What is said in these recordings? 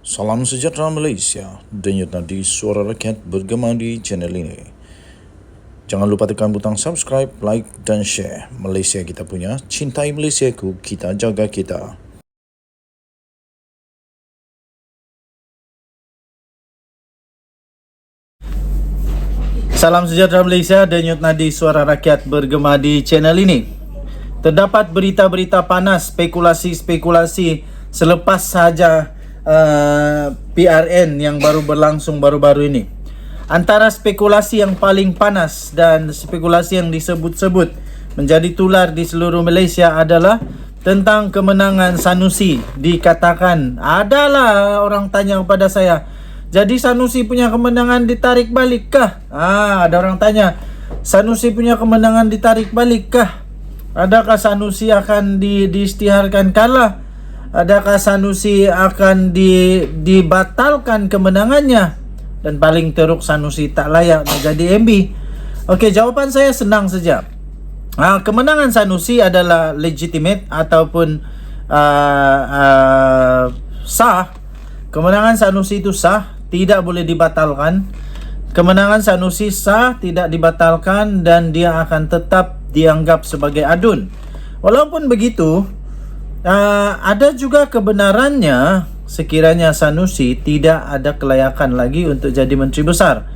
Salam sejahtera Malaysia, denyut nadi suara rakyat bergema di channel ini. Jangan lupa tekan butang subscribe, like dan share. Malaysia kita punya, cintai Malaysiaku, kita jaga kita. Salam sejahtera Malaysia, denyut nadi suara rakyat bergema di channel ini. Terdapat berita-berita panas, spekulasi-spekulasi selepas sahaja PRN yang baru berlangsung baru-baru ini. Antara spekulasi yang paling panas dan spekulasi yang disebut-sebut menjadi tular di seluruh Malaysia adalah tentang kemenangan Sanusi. Dikatakan, adalah orang tanya kepada saya, jadi Sanusi punya kemenangan ditarik balik kah? Ada orang tanya, Sanusi punya kemenangan ditarik balik kah? Adakah Sanusi akan diisytiharkan kalah? Adakah Sanusi akan dibatalkan kemenangannya? Dan paling teruk, Sanusi tak layak menjadi MB. Okey, jawapan saya senang saja. Kemenangan Sanusi adalah legitimate ataupun sah. Kemenangan Sanusi itu sah, tidak boleh dibatalkan. Kemenangan Sanusi sah, tidak dibatalkan, dan dia akan tetap dianggap sebagai adun. Walaupun begitu, ada juga kebenarannya sekiranya Sanusi tidak ada kelayakan lagi untuk jadi Menteri Besar.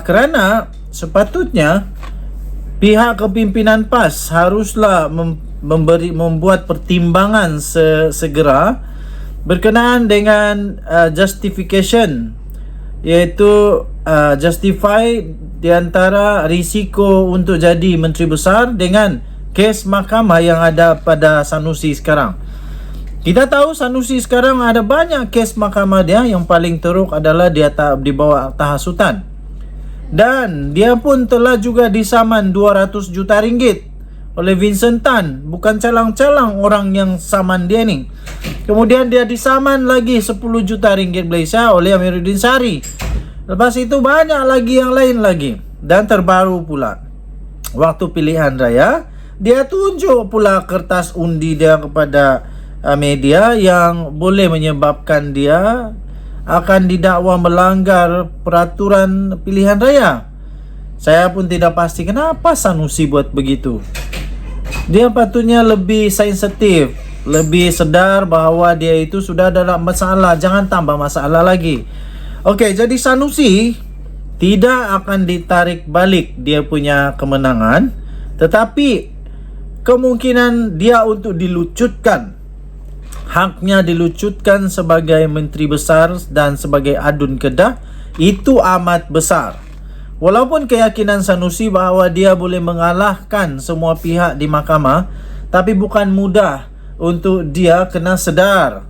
Kerana sepatutnya pihak kepimpinan PAS haruslah membuat pertimbangan segera berkenaan dengan justification, iaitu justify di antara risiko untuk jadi Menteri Besar dengan kes mahkamah yang ada pada Sanusi sekarang. Kita tahu Sanusi sekarang ada banyak kes mahkamah dia. Yang paling teruk adalah dia tak dibawa akta hasutan. Dan dia pun telah juga disaman 200 juta ringgit oleh Vincent Tan. Bukan calang-calang orang yang saman dia ni. Kemudian dia disaman lagi 10 juta ringgit Malaysia oleh Amiruddin Sari. Lepas itu banyak lagi yang lain lagi. Dan terbaru pula, waktu pilihan raya, dia tunjuk pula kertas undi dia kepada media yang boleh menyebabkan dia akan didakwa melanggar peraturan pilihan raya. Saya pun tidak pasti kenapa Sanusi buat begitu. Dia patutnya lebih sensitif, lebih sedar bahawa dia itu sudah dalam masalah, jangan tambah masalah lagi. Okey, jadi Sanusi tidak akan ditarik balik dia punya kemenangan, tetapi kemungkinan dia untuk dilucutkan, haknya dilucutkan sebagai Menteri Besar dan sebagai adun Kedah, itu amat besar. Walaupun keyakinan Sanusi bahawa dia boleh mengalahkan semua pihak di mahkamah, tapi bukan mudah untuk dia kena sedar.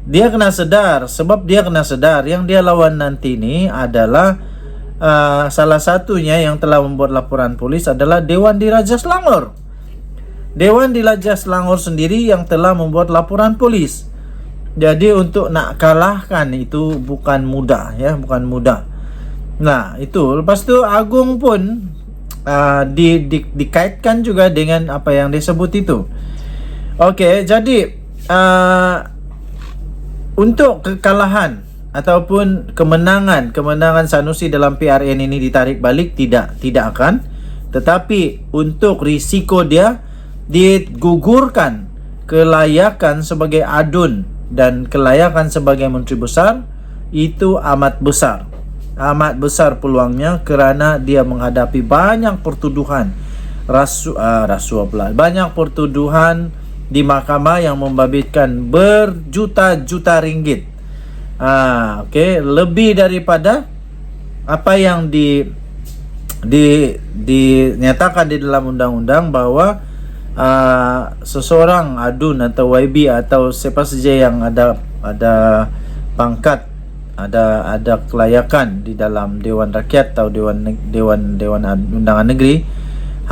Dia kena sedar, sebab dia kena sedar yang dia lawan nanti ni adalah salah satunya yang telah membuat laporan polis adalah Dewan Diraja Selangor. Dewan Diraja Selangor sendiri yang telah membuat laporan polis. Jadi untuk nak kalahkan itu bukan mudah, ya, bukan mudah. Nah, itu lepas tu Agung pun dikaitkan juga dengan apa yang disebut itu. Okey, jadi untuk kekalahan ataupun kemenangan Sanusi dalam PRN ini ditarik balik, tidak akan. Tetapi untuk risiko dia digugurkan kelayakan sebagai adun dan kelayakan sebagai Menteri Besar, itu amat besar. Amat besar peluangnya kerana dia menghadapi banyak pertuduhan rasuah pula. Banyak pertuduhan di mahkamah yang membabitkan berjuta-juta ringgit. Okey, lebih daripada apa yang dinyatakan di dalam undang-undang bahawa seseorang adun atau YB atau siapa saja yang ada pangkat, ada kelayakan di dalam Dewan Rakyat atau Dewan Undangan Negeri,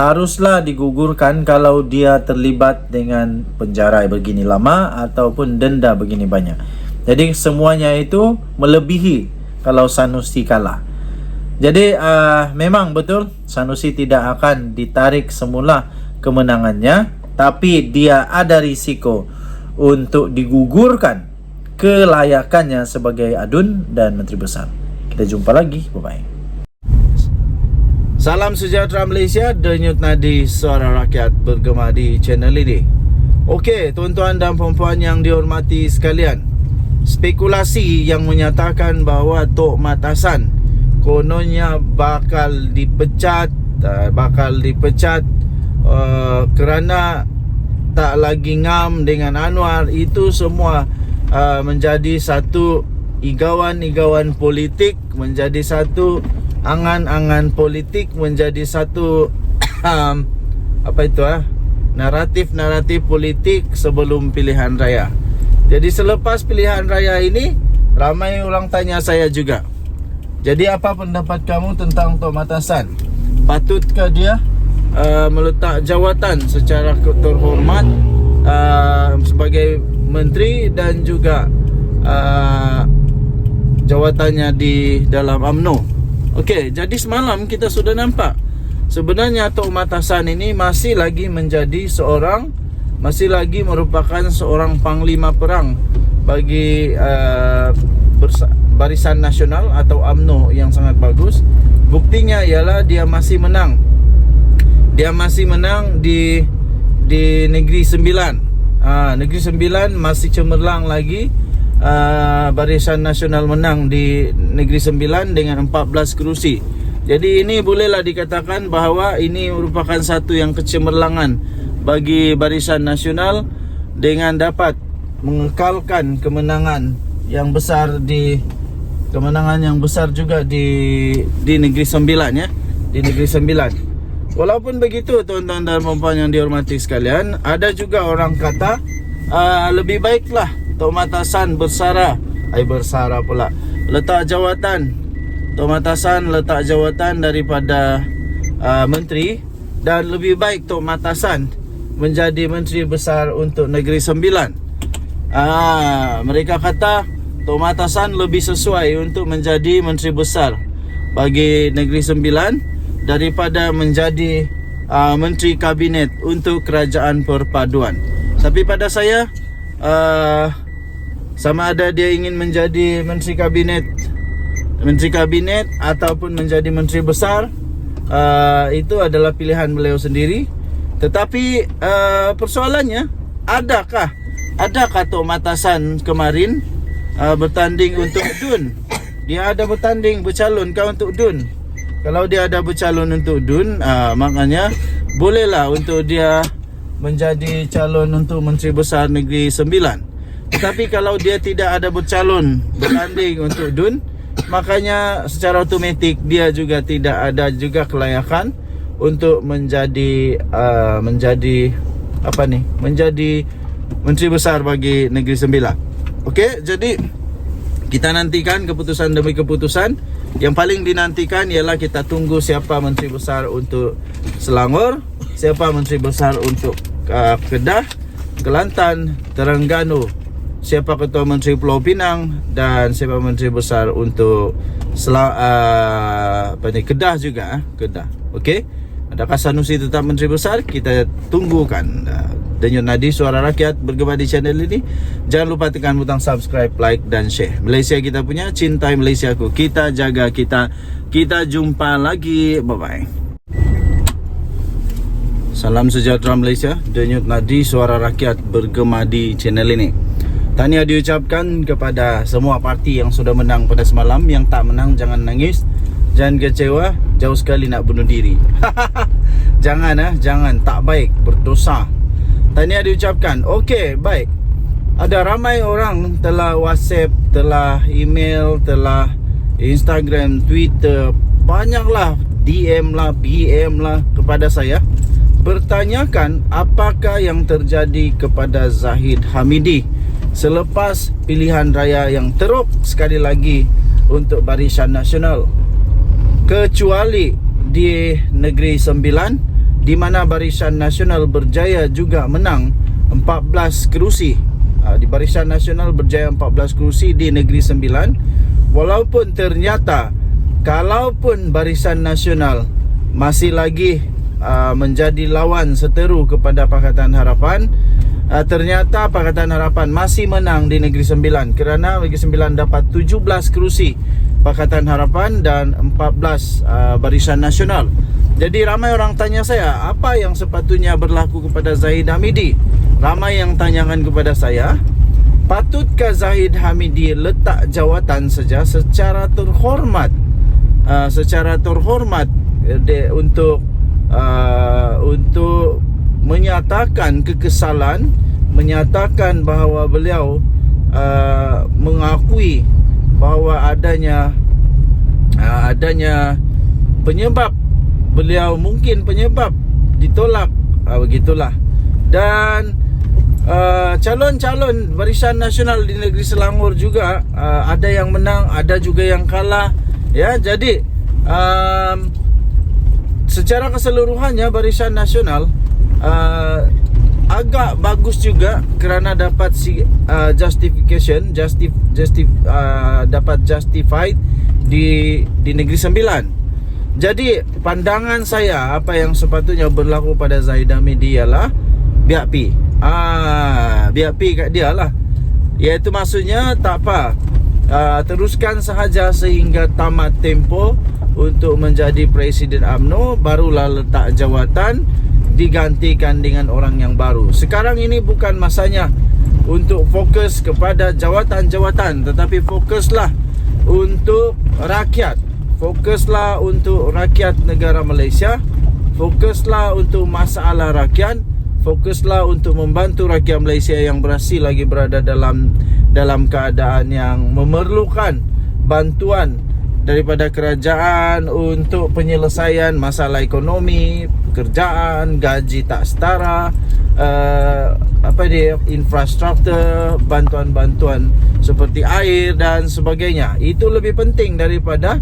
haruslah digugurkan kalau dia terlibat dengan penjara begini lama ataupun denda begini banyak. Jadi semuanya itu melebihi kalau Sanusi kalah. Jadi memang betul Sanusi tidak akan ditarik semula kemenangannya, tapi dia ada risiko untuk digugurkan kelayakannya sebagai adun dan menteri besar. Kita jumpa lagi, bye-bye. Salam sejahtera Malaysia, denyut nadi suara rakyat bergema di channel ini. Okey, tuan-tuan dan puan-puan yang dihormati sekalian, spekulasi yang menyatakan bahawa Tok Mat Hassan kononnya bakal dipecat kerana tak lagi ngam dengan Anwar, itu semua menjadi satu igawan-igawan politik, menjadi satu angan-angan politik, menjadi satu naratif politik sebelum pilihan raya. Jadi selepas pilihan raya ini, ramai orang tanya saya juga, jadi apa pendapat kamu tentang Tok Mat Hassan? Patutkah dia meletak jawatan secara terhormat sebagai menteri dan juga jawatannya di dalam UMNO? Okey, jadi semalam kita sudah nampak sebenarnya Tok Mat Hassan ini masih lagi merupakan seorang panglima perang bagi Barisan Nasional atau UMNO yang sangat bagus. Buktinya ialah dia masih menang. Dia masih menang di Negeri Sembilan. Negeri Sembilan masih cemerlang lagi. Barisan Nasional menang di Negeri Sembilan dengan 14 kerusi. Jadi ini bolehlah dikatakan bahawa ini merupakan satu yang kecemerlangan bagi Barisan Nasional dengan dapat mengekalkan kemenangan yang besar juga di Negeri Sembilan, ya, di Negeri Sembilan. Walaupun begitu, tuan-tuan dan puan-puan yang dihormati sekalian, ada juga orang kata lebih baiklah Tok Mat Hassan letak jawatan. Tok Mat Hassan letak jawatan daripada menteri, dan lebih baik Tok Mat Hassan menjadi menteri besar untuk Negeri Sembilan. Mereka kata Tok Mat Hassan lebih sesuai untuk menjadi menteri besar bagi Negeri Sembilan daripada menjadi menteri kabinet untuk kerajaan perpaduan. Tapi pada saya, sama ada dia ingin menjadi menteri kabinet ataupun menjadi menteri besar, itu adalah pilihan beliau sendiri. Tetapi persoalannya, adakah Tok Mat Hassan kemarin bertanding untuk DUN? Dia ada bertanding bercalonkah untuk DUN? Kalau dia ada bercalon untuk DUN, maknanya bolehlah untuk dia menjadi calon untuk Menteri Besar Negeri Sembilan. Tetapi kalau dia tidak ada bertanding untuk DUN, makanya secara automatik dia juga tidak ada juga kelayakan untuk menjadi Menteri Besar bagi Negeri Sembilan. Okey, jadi kita nantikan keputusan demi keputusan. Yang paling dinantikan ialah kita tunggu siapa Menteri Besar untuk Selangor, siapa Menteri Besar untuk Kedah, Kelantan, Terengganu, siapa Ketua Menteri Pulau Pinang, dan siapa Menteri Besar untuk Kedah juga. Kedah. Okey. Adakah Sanusi tetap Menteri Besar? Kita tunggukan. Denyut nadi suara rakyat bergema di channel ini. Jangan lupa tekan butang subscribe, like dan share. Malaysia kita punya, cintai Malaysiaku. Kita jaga kita. Kita jumpa lagi. Bye-bye. Salam sejahtera Malaysia. Denyut nadi suara rakyat bergema di channel ini. Tahniah diucapkan kepada semua parti yang sudah menang pada semalam. Yang tak menang jangan nangis, jangan kecewa, jauh sekali nak bunuh diri. Jangan, tak baik, berdosa. Tahniah diucapkan. Okey, baik. Ada ramai orang telah WhatsApp, telah email, telah Instagram, Twitter, banyaklah DM lah, BM lah kepada saya, bertanyakan apakah yang terjadi kepada Zahid Hamidi selepas pilihan raya yang teruk sekali lagi untuk Barisan Nasional, kecuali di Negeri Sembilan, di mana Barisan Nasional berjaya juga menang 14 kerusi. Di Barisan Nasional berjaya 14 kerusi di Negeri Sembilan. Walaupun ternyata kalaupun Barisan Nasional masih lagi menjadi lawan seteru kepada Pakatan Harapan, ternyata Pakatan Harapan masih menang di Negeri Sembilan, kerana Negeri Sembilan dapat 17 kerusi Pakatan Harapan dan 14 Barisan Nasional. Jadi ramai orang tanya saya, apa yang sepatutnya berlaku kepada Zahid Hamidi? Ramai yang tanyakan kepada saya, patutkah Zahid Hamidi letak jawatan saja secara terhormat, untuk menyatakan kekesalan, menyatakan bahawa beliau mengakui bahawa adanya penyebab beliau, mungkin penyebab ditolak, begitulah. Dan calon-calon Barisan Nasional di Negeri Selangor juga ada yang menang, ada juga yang kalah, ya. Jadi secara keseluruhannya Barisan Nasional agak bagus juga kerana dapat dapat justified di Negeri Sembilan. Jadi pandangan saya, apa yang sepatutnya berlaku pada Zahid Hamidi ialah biak pi kat dia lah. Iaitu maksudnya tak apa, teruskan sahaja sehingga tamat tempoh untuk menjadi Presiden UMNO, barulah letak jawatan, digantikan dengan orang yang baru. Sekarang ini bukan masanya untuk fokus kepada jawatan-jawatan, tetapi fokuslah untuk rakyat. Fokuslah untuk rakyat negara Malaysia. Fokuslah untuk masalah rakyat. Fokuslah untuk membantu rakyat Malaysia yang masih lagi berada dalam keadaan yang memerlukan bantuan daripada kerajaan untuk penyelesaian masalah ekonomi, pekerjaan, gaji tak setara, infrastruktur, bantuan-bantuan seperti air dan sebagainya. Itu lebih penting daripada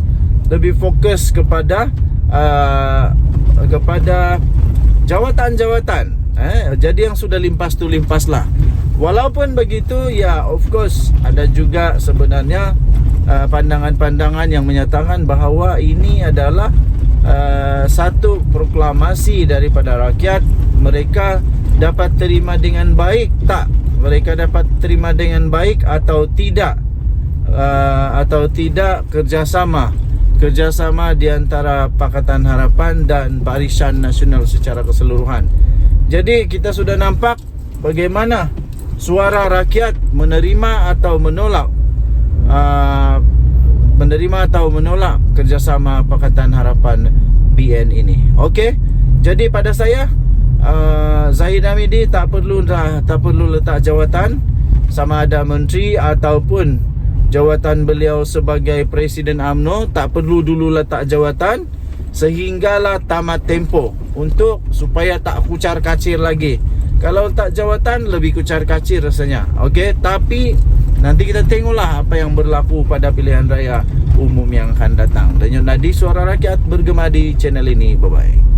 lebih fokus kepada jawatan-jawatan. Jadi yang sudah limpas tu limpaslah. Walaupun begitu, ya of course ada juga sebenarnya pandangan-pandangan yang menyatakan bahawa ini adalah satu proklamasi daripada rakyat. Mereka dapat terima dengan baik tak? Mereka dapat terima dengan baik atau tidak? Kerjasama di antara Pakatan Harapan dan Barisan Nasional secara keseluruhan. Jadi kita sudah nampak bagaimana suara rakyat menerima atau menolak kerjasama Pakatan Harapan BN ini. Okey. Jadi pada saya, Zahid Hamidi tak perlu letak jawatan, sama ada menteri ataupun jawatan beliau sebagai Presiden UMNO, tak perlu dulu letak jawatan sehinggalah tamat tempoh, untuk supaya tak kucar kacir lagi. Kalau letak jawatan lebih kucar kacir rasanya. Okey, tapi nanti kita tengoklah apa yang berlaku pada pilihan raya umum yang akan datang. Dan Nadi, suara rakyat bergema di channel ini. Bye bye.